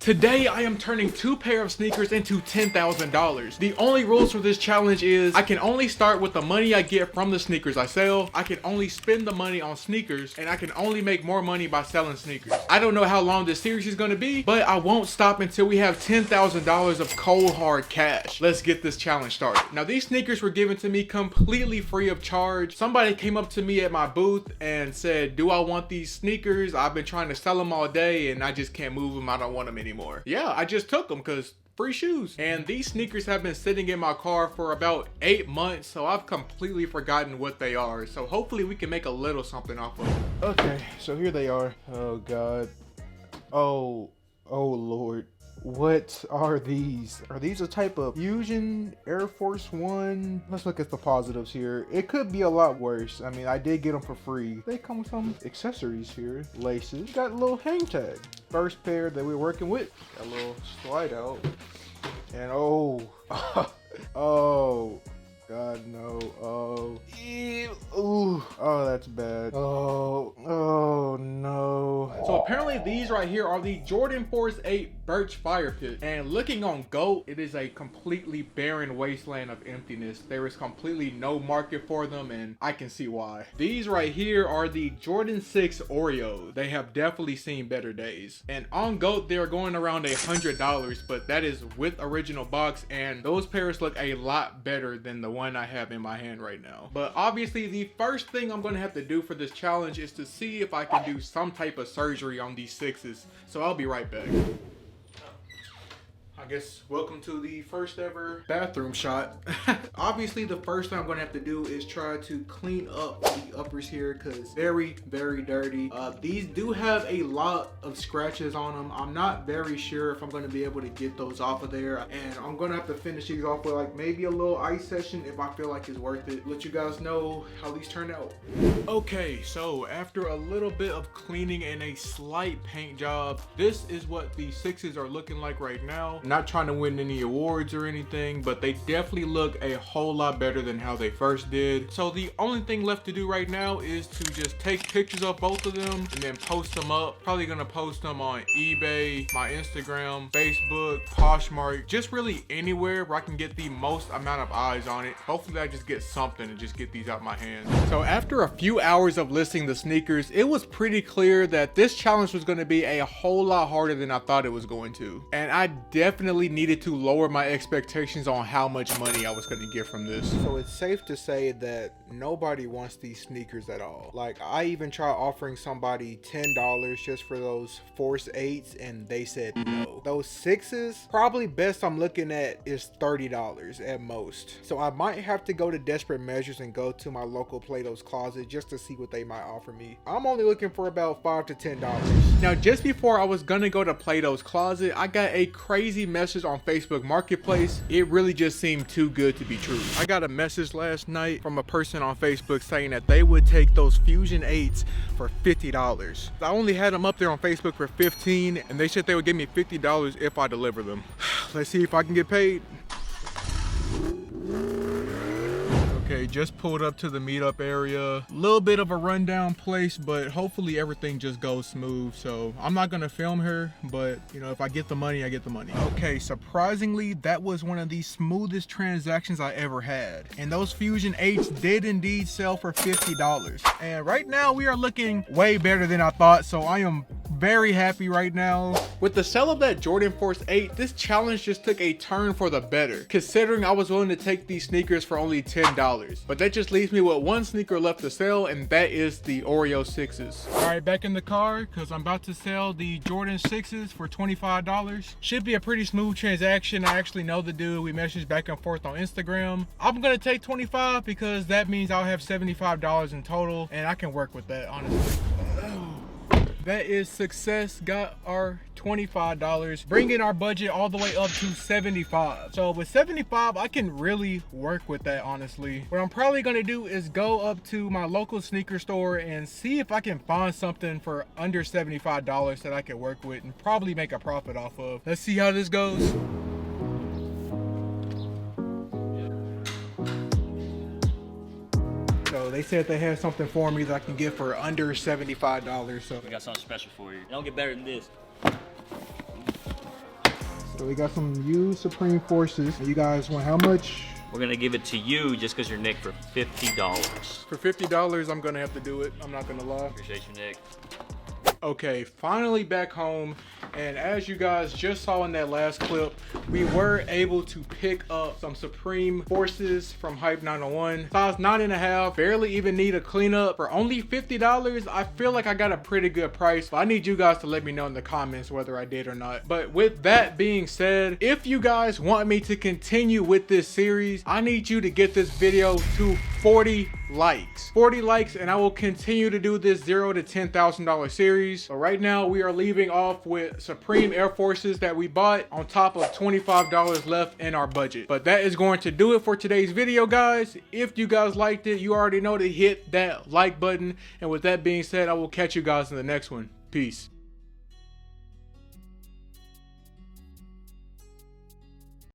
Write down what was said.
Today, I am turning 2 pair of sneakers into $10,000. The only rules for this challenge is I can only start with the money I get from the sneakers I sell, I can only spend the money on sneakers, and I can only make more money by selling sneakers. I don't know how long this series is going to be, but I won't stop until we have $10,000 of cold hard cash. Let's get this challenge started. Now, these sneakers were given to me completely free of charge. Somebody came up to me at my booth and said, "Do I want these sneakers? I've been trying to sell them all day and I just can't move them. I don't want them anymore." Yeah, I just took them because free shoes. And these sneakers have been sitting in my car for about 8 months, so I've completely forgotten what they are. So hopefully we can make a little something off of them. Okay, so here they are. Oh God. Oh Lord. What are these? Are these a type of Fusion Air Force One? Let's look at the positives here. It could be a lot worse. I mean, I did get them for free. They come with some accessories here. Laces. Got a little hang tag. First pair that we're working with. Got a little slide out. And oh God, no. Oh, ew. Ooh. Oh, that's bad. Oh no. So apparently these right here are the Jordan Force 8 Birch Fire Pit. And looking on GOAT, it is a completely barren wasteland of emptiness. There is completely no market for them, and I can see why. These right here are the Jordan 6 Oreo. They have definitely seen better days. And on GOAT, they're going around $100, but that is with original box, and those pairs look a lot better than the one I have in my hand right now. But obviously the first thing I'm going to have to do for this challenge is to see if I can do some type of surgery on these sixes. So I'll be right back. I guess welcome to the first ever bathroom shot. Obviously the first thing I'm gonna have to do is try to clean up the uppers here because very dirty. These do have a lot of scratches on them. I'm not very sure if I'm gonna be able to get those off of there, and I'm gonna have to finish these off with like maybe a little ice session if I feel like it's worth it. Let you guys know how these turn out. Okay, so after a little bit of cleaning and a slight paint job, this is what the sixes are looking like right now. Not trying to win any awards or anything, but they definitely look a whole lot better than how they first did. So the only thing left to do right now is to just take pictures of both of them and then post them up. Probably gonna post them on eBay, my Instagram, Facebook, Poshmark, just really anywhere where I can get the most amount of eyes on it. Hopefully I just get something and just get these out my hands. So after a few hours of listing the sneakers, it was pretty clear that this challenge was gonna be a whole lot harder than I thought it was going to. And I definitely needed to lower my expectations on how much money I was going to get from this. So it's safe to say that nobody wants these sneakers at all. Like, I even tried offering somebody $10 just for those Force 8s and they said no. Those 6s, probably best I'm looking at is $30 at most. So I might have to go to desperate measures and go to my local Plato's Closet just to see what they might offer me. I'm only looking for about $5 to $10. Now, just before I was gonna go to Plato's Closet, I got a crazy message on Facebook Marketplace. It really just seemed too good to be true. I got a message last night from a person on Facebook saying that they would take those Fusion 8s for $50. I only had them up there on Facebook for $15, and they said they would give me $50 if I deliver them. Let's see if I can get paid. Okay, just pulled up to the meetup area. Little bit of a rundown place, but hopefully everything just goes smooth. So I'm not gonna film her, but you know, if I get the money, I get the money. Okay, surprisingly, that was one of the smoothest transactions I ever had. And those Fusion 8s did indeed sell for $50. And right now we are looking way better than I thought. So I am very happy right now. With the sale of that Jordan Force 8, this challenge just took a turn for the better, considering I was willing to take these sneakers for only $10. But that just leaves me with one sneaker left to sell, and that is the Oreo 6s. All right, back in the car because I'm about to sell the Jordan 6s for $25. Should be a pretty smooth transaction. I actually know the dude. We messaged back and forth on Instagram. I'm gonna take 25 because that means I'll have $75 in total, and I can work with that, honestly. That is success. Got our $25, bringing our budget all the way up to $75. So with $75, I can really work with that, honestly. What I'm probably gonna do is go up to my local sneaker store and see if I can find something for under $75 that I can work with and probably make a profit off of. Let's see how this goes. So they said they had something for me that I can get for under $75. So we got something special for you. It don't get better than this. So we got some used Supreme Forces. You guys want how much? We're gonna give it to you just because you're Nick for $50. For $50, I'm gonna have to do it. I'm not gonna lie. Appreciate you, Nick. Okay, finally back home, and as you guys just saw in that last clip, we were able to pick up some Supreme Forces from Hype 901. Size 9.5, barely even need a cleanup. For only $50, I feel like I got a pretty good price, but I need you guys to let me know in the comments whether I did or not. But with that being said, if you guys want me to continue with this series, I need you to get this video to 40 likes. 40 likes, and I will continue to do this $0 to $10,000 series. So right now we are leaving off with Supreme Air Forces that we bought on top of $25 left in our budget. But that is going to do it for today's video, guys. If you guys liked it, you already know to hit that like button. And with that being said, I will catch you guys in the next one. Peace.